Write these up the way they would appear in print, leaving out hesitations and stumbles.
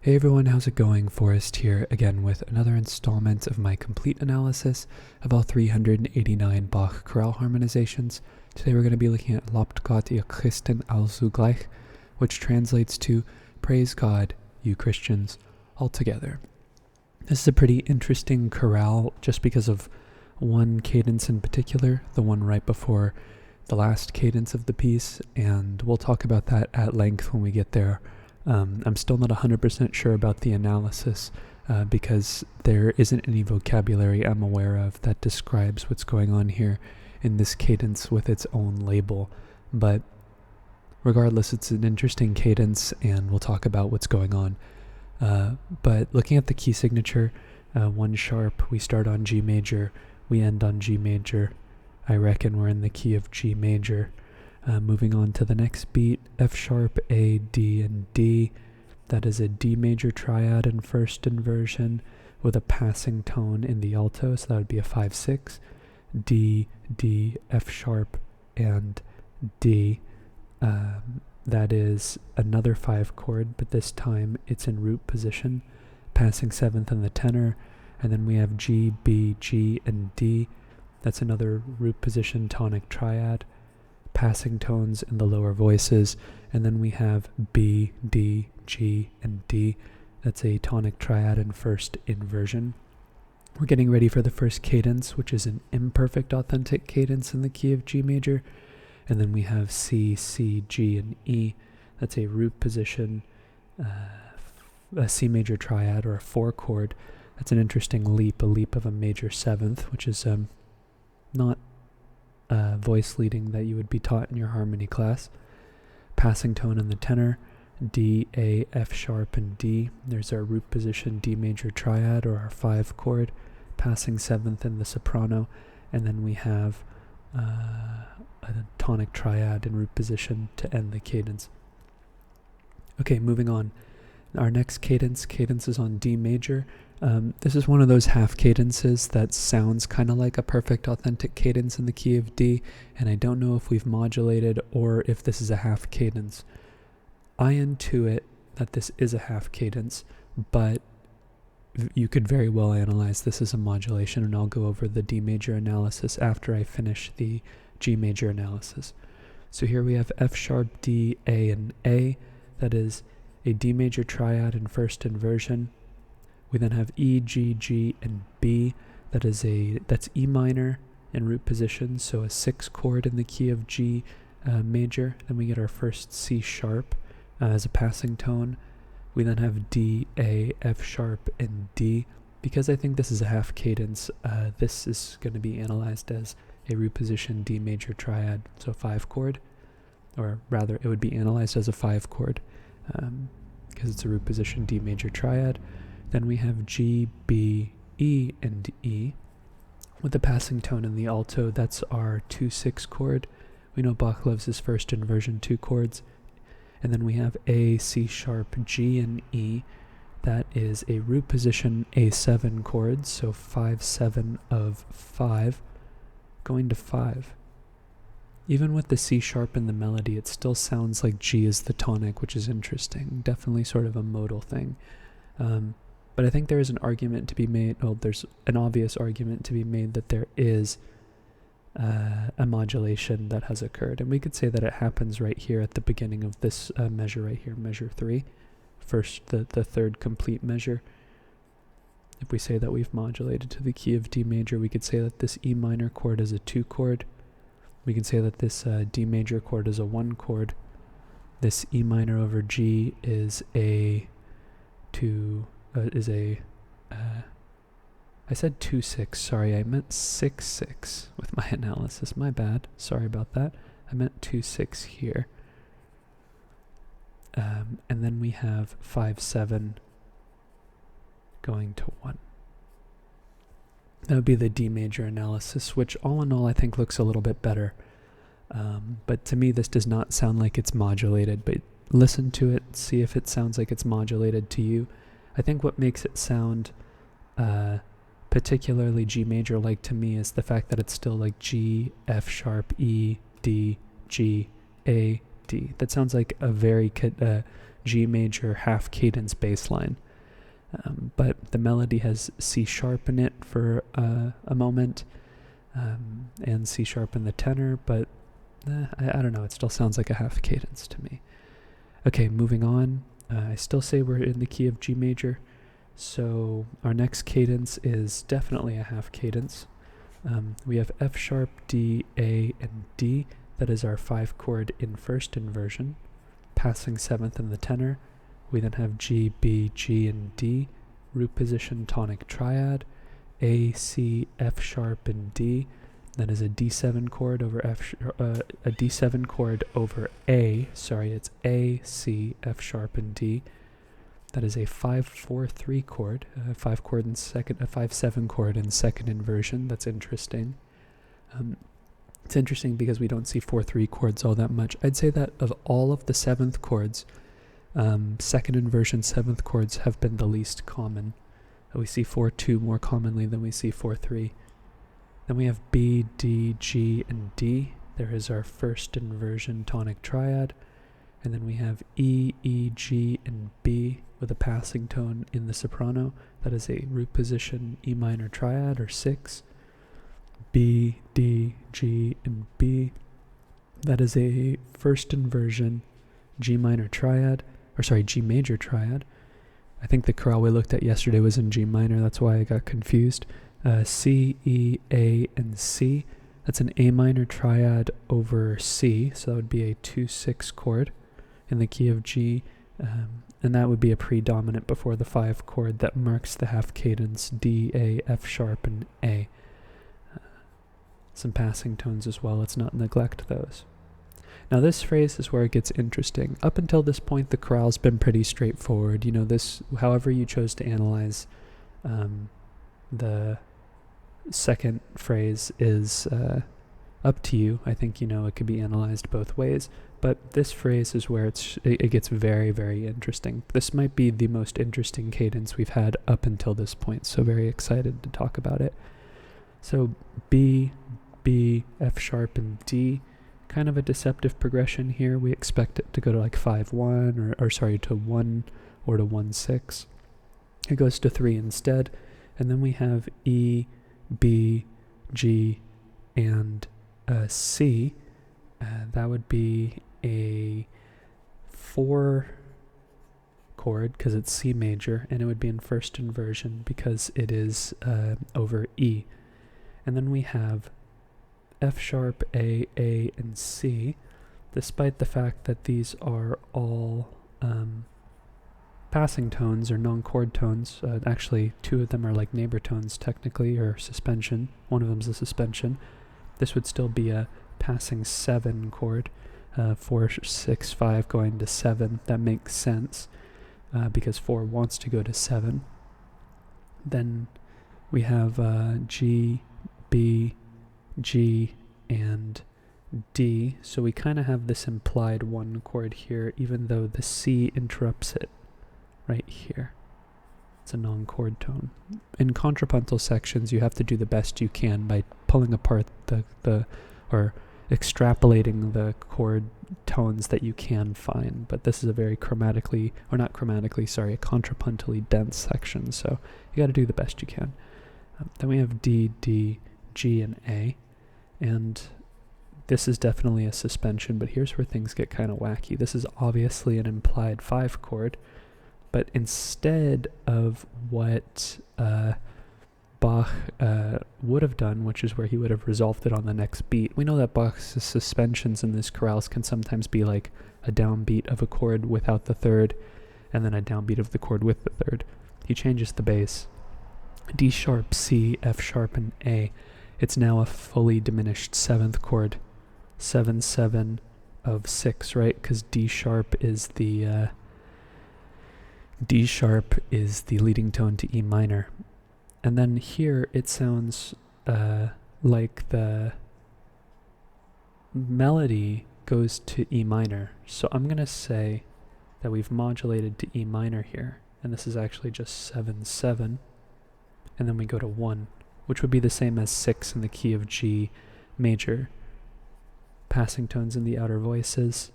Hey everyone, how's it going? Forrest here again with another installment of my complete analysis of all 389 Bach chorale harmonizations. Today we're going to be looking at Lobt Gott ihr Christen allzugleich, which translates to Praise God, you Christians, all together. This is a pretty interesting chorale just because of one cadence in particular, the one right before the last cadence of the piece, and we'll talk about that at length when we get there. I'm still not 100% sure about the analysis because there isn't any vocabulary I'm aware of that describes what's going on here in this cadence with its own label. But regardless, it's an interesting cadence and we'll talk about what's going on. But looking at the key signature, 1 sharp, we start on G major, we end on G major. I reckon we're in the key of G major. Moving on to the next beat, F sharp, A, D, and D. That is a D major triad in first inversion with a passing tone in the alto, so that would be a 5-6. D, D, F sharp, and D. That is another 5 chord, but this time it's in root position, passing 7th in the tenor, and then we have G, B, G, and D. That's another root position tonic triad, passing tones in the lower voices, and then we have B, D, G, and D. That's a tonic triad in first inversion. We're getting ready for the first cadence, which is an imperfect authentic cadence in the key of G major, and then we have C, C, G, and E. That's a root position, a C major triad or a 4 chord. That's an interesting leap, a leap of a major 7th, which is not voice leading that you would be taught in your harmony class. Passing tone in the tenor, D, A, F sharp, and D. There's our root position D major triad or our 5 chord, passing 7th in the soprano, and then we have a tonic triad in root position to end the cadence. Okay, moving on. Our next cadence is on D major. This is one of those half cadences that sounds kind of like a perfect authentic cadence in the key of D, and I don't know if we've modulated or if this is a half cadence. I intuit that this is a half cadence, but you could very well analyze this as a modulation, and I'll go over the D major analysis after I finish the G major analysis. So here we have F sharp, D, A, and A. That is a D major triad in first inversion. We then have E, G, G, and B. That's E minor in root position, so a 6 chord in the key of G major. Then we get our first C sharp as a passing tone. We then have D, A, F sharp, and D. Because I think this is a half cadence, this is going to be analyzed as a root position D major triad, so 5 chord. Or rather, it would be analyzed as a 5 chord because it's a root position D major triad. Then we have G, B, E, and E. With the passing tone in the alto, that's our 2-6 chord. We know Bach loves his first inversion 2 chords. And then we have A, C sharp, G, and E. That is a root position A7 chord, so 5-7 of 5, going to 5. Even with the C sharp in the melody, it still sounds like G is the tonic, which is interesting. Definitely sort of a modal thing. But I think there is an argument to be made, there's an obvious argument to be made that there is a modulation that has occurred. And we could say that it happens right here at the beginning of this measure right here, measure 3. First, the third complete measure. If we say that we've modulated to the key of D major, we could say that this E minor chord is a 2 chord. We can say that this D major chord is a 1 chord. This E minor over G is a I said 2-6, sorry, I meant 6-6 with my analysis, my bad, sorry about that. I meant 2-6 here. And then we have 5-7 going to 1. That would be the D major analysis, which all in all I think looks a little bit better. But to me this does not sound like it's modulated, but listen to it, see if it sounds like it's modulated to you. I think what makes it sound particularly G major like to me is the fact that it's still like G, F sharp, E, D, G, A, D. That sounds like a very G major half cadence bass line. But the melody has C sharp in it for a moment, and C sharp in the tenor, but I don't know, it still sounds like a half cadence to me. Okay, moving on. I still say we're in the key of G major, so our next cadence is definitely a half cadence. We have F sharp, D, A, and D. That is our 5 chord in first inversion, passing 7th in the tenor. We then have G, B, G, and D, root position tonic triad, A, C, F sharp, and D. That is a D7 chord over a D7 chord over A. Sorry, it's A, C, F sharp, and D. That is a 5-4-3 chord, a 5-7 chord in second inversion. That's interesting. It's interesting because we don't see 4-3 chords all that much. I'd say that of all of the 7th chords, second inversion 7th chords have been the least common. We see 4-2 more commonly than we see 4-3. Then we have B, D, G, and D. There is our first inversion tonic triad. And then we have E, E, G, and B with a passing tone in the soprano. That is a root position E minor triad, or 6. B, D, G, and B. That is a first inversion G minor triad, or sorry, G major triad. I think the chorale we looked at yesterday was in G minor, that's why I got confused. C, E, A, and C. That's an A minor triad over C, so that would be a 2-6 chord in the key of G, and that would be a predominant before the 5 chord that marks the half cadence D, A, F sharp, and A. Some passing tones as well, let's not neglect those. Now this phrase is where it gets interesting. Up until this point, the chorale's been pretty straightforward. You know, this, however you chose to analyze the second phrase is up to you. I think, you know, it could be analyzed both ways, but this phrase is where it gets very, very interesting. This might be the most interesting cadence we've had up until this point, so very excited to talk about it. So B, B, F sharp, and D, kind of a deceptive progression here. We expect it to go to like 5-1, or sorry, to 1 or to 1-6. It goes to 3 instead, and then we have E, B, G, and C. That would be a 4 chord because it's C major, and it would be in first inversion because it is over E. And then we have F sharp, A, and C, despite the fact that these are all passing tones or non-chord tones. Actually, 2 of them are like neighbor tones technically, or suspension. One of them's a suspension. This would still be a passing 7 chord, 4, 6, 5 going to 7. That makes sense because 4 wants to go to 7. Then we have G, B, G, and D. So we kind of have this implied 1 chord here, even though the C interrupts it right here. It's a non-chord tone. In contrapuntal sections, you have to do the best you can by pulling apart or extrapolating the chord tones that you can find. But this is a very a contrapuntally dense section, so you got to do the best you can. Then we have D, D, G, and A, and this is definitely a suspension, but here's where things get kind of wacky. This is obviously an implied 5 chord, but instead of what Bach would have done, which is where he would have resolved it on the next beat. We know that Bach's suspensions in this chorales can sometimes be like a downbeat of a chord without the third, and then a downbeat of the chord with the third. He changes the bass. D sharp, C, F sharp, and A. It's now a fully diminished 7th chord. 7-7 of 6, right? Because D sharp is the leading tone to E minor. And then here it sounds like the melody goes to E minor. So I'm going to say that we've modulated to E minor here. And this is actually just 7-7. And then we go to 1, which would be the same as 6 in the key of G major. Passing tones in the outer voices.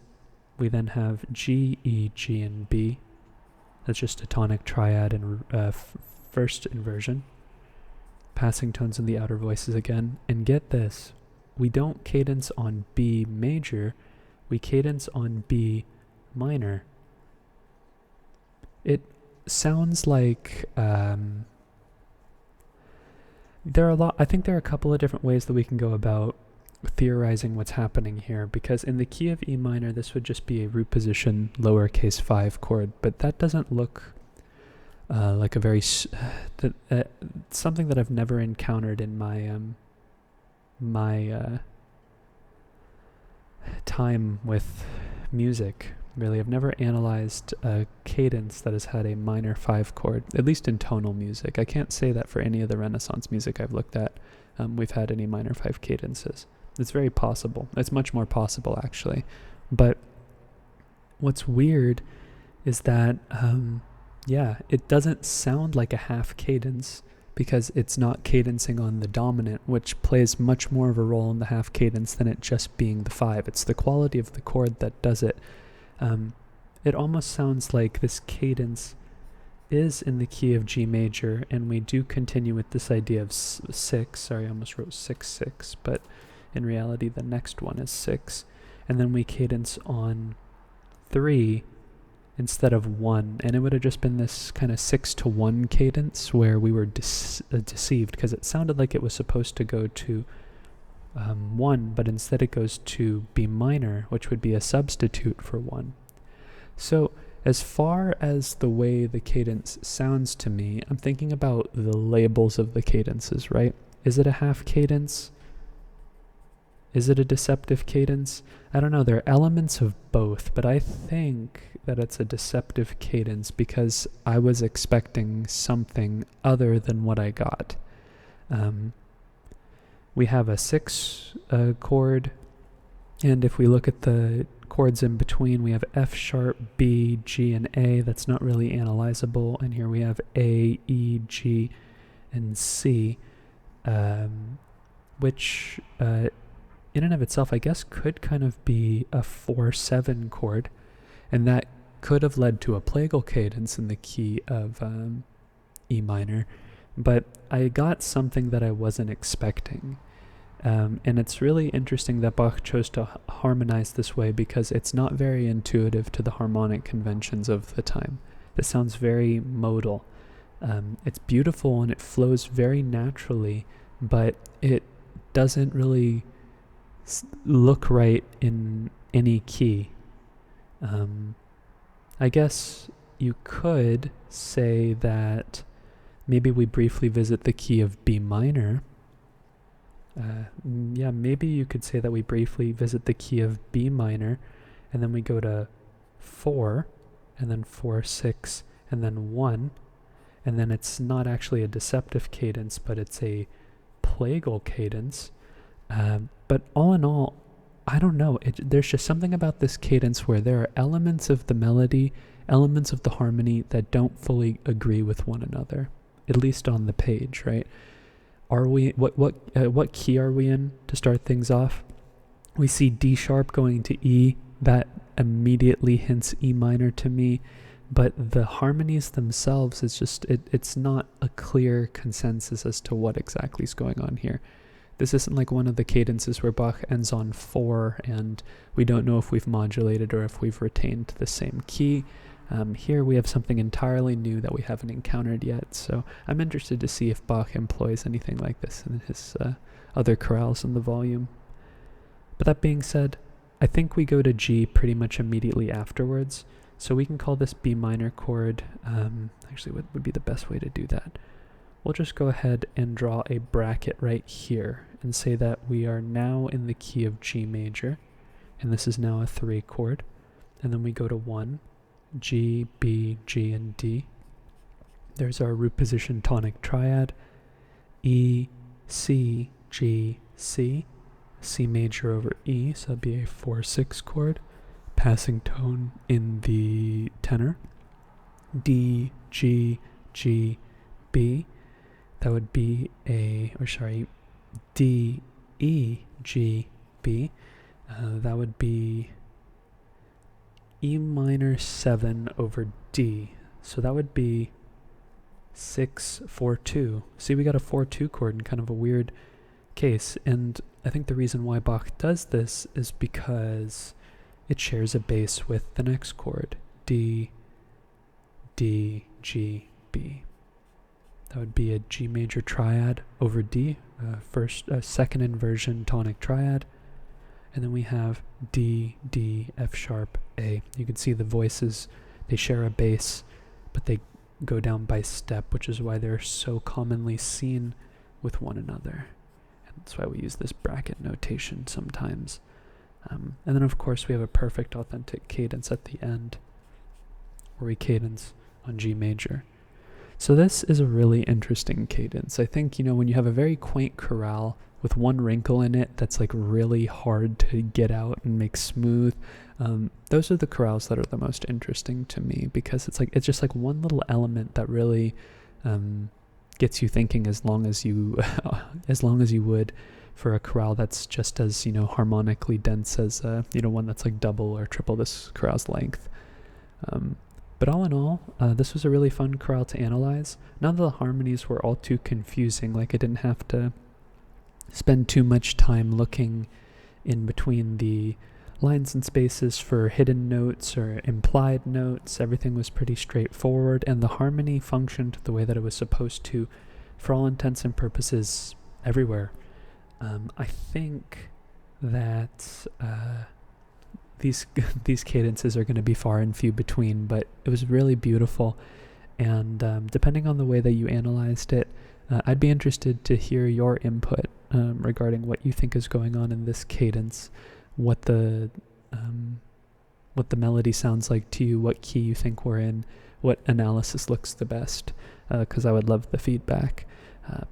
We then have G, E, G, and B. That's just a tonic triad and first inversion. Passing tones in the outer voices again. And get this, we don't cadence on B major, we cadence on B minor. It sounds like I think there are a couple of different ways that we can go about theorizing what's happening here, because in the key of E minor this would just be a root position lowercase 5 chord, but that doesn't look like a very something that I've never encountered in my time with music. Really, I've never analyzed a cadence that has had a minor 5 chord, at least in tonal music. I can't say that for any of the Renaissance music I've looked at we've had any minor 5 cadences. It's very possible. It's much more possible, actually. But what's weird is that it doesn't sound like a half cadence because it's not cadencing on the dominant, which plays much more of a role in the half cadence than it just being the 5. It's the quality of the chord that does it. It almost sounds like this cadence is in the key of G major, and we do continue with this idea of 6. Sorry, I almost wrote 6/6, but in reality the next one is 6. And then we cadence on 3 instead of 1, and it would have just been this kind of 6-1 cadence where we were deceived because it sounded like it was supposed to go to 1, but instead it goes to B minor, which would be a substitute for 1. So as far as the way the cadence sounds to me, I'm thinking about the labels of the cadences, right? Is it a half cadence? Is it a deceptive cadence? I don't know. There are elements of both, but I think that it's a deceptive cadence because I was expecting something other than what I got. We have a 6 chord, and if we look at the chords in between, we have F sharp, B, G, and A. That's not really analyzable. And here we have A, E, G, and C, which in and of itself, I guess, could kind of be a 4/7 chord, and that could have led to a plagal cadence in the key of E minor, but I got something that I wasn't expecting. And it's really interesting that Bach chose to harmonize this way because it's not very intuitive to the harmonic conventions of the time. This sounds very modal. It's beautiful and it flows very naturally, but it doesn't really look right in any key. I guess you could say that maybe we briefly visit the key of B minor. Maybe you could say that we briefly visit the key of B minor, and then we go to 4, and then 4/6, and then 1, and then it's not actually a deceptive cadence, but it's a plagal cadence. But all in all, I don't know. There's just something about this cadence where there are elements of the melody, elements of the harmony that don't fully agree with one another, at least on the page, right? Are we what key are we in to start things off? We see D sharp going to E. That immediately hints E minor to me, but the harmonies themselves is just it's not a clear consensus as to what exactly is going on here. This isn't like one of the cadences where Bach ends on 4 and we don't know if we've modulated or if we've retained the same key. Here we have something entirely new that we haven't encountered yet, so I'm interested to see if Bach employs anything like this in his other chorales in the volume. But that being said, I think we go to G pretty much immediately afterwards, so we can call this B minor chord. Actually, what would be the best way to do that? We'll just go ahead and draw a bracket right here and say that we are now in the key of G major, and this is now a 3 chord, and then we go to 1, G, B, G, and D. There's our root position tonic triad, E, C, G, C, C major over E, so that'd be a 4/6 chord, passing tone in the tenor, D, G, G, B. That would be D, E, G, B. That would be E minor 7 over D. So that would be 6, 4, 2. See, we got a 4-2 chord in kind of a weird case, and I think the reason why Bach does this is because it shares a bass with the next chord, D, D, G, B. That would be a G major triad over D, second inversion tonic triad, and then we have D, D, F sharp, A. You can see the voices, they share a bass, but they go down by step, which is why they're so commonly seen with one another. And that's why we use this bracket notation sometimes. And then of course we have a perfect authentic cadence at the end, where we cadence on G major. So this is a really interesting cadence. I think, when you have a very quaint chorale with one wrinkle in it that's like really hard to get out and make smooth, those are the chorales that are the most interesting to me, because it's just like one little element that really gets you thinking as long as you would for a chorale that's just as harmonically dense as one that's like double or triple this chorale's length. But all in all, this was a really fun chorale to analyze. None of the harmonies were all too confusing. Like, I didn't have to spend too much time looking in between the lines and spaces for hidden notes or implied notes. Everything was pretty straightforward, and the harmony functioned the way that it was supposed to, for all intents and purposes, everywhere. I think that these cadences are going to be far and few between, but it was really beautiful, and depending on the way that you analyzed it, I'd be interested to hear your input regarding what you think is going on in this cadence, what the melody sounds like to you, what key you think we're in, what analysis looks the best, because I would love the feedback.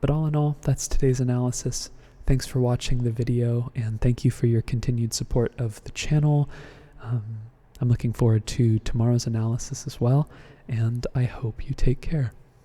But all in all, that's today's analysis. Thanks for watching the video, and thank you for your continued support of the channel. I'm looking forward to tomorrow's analysis as well, and I hope you take care.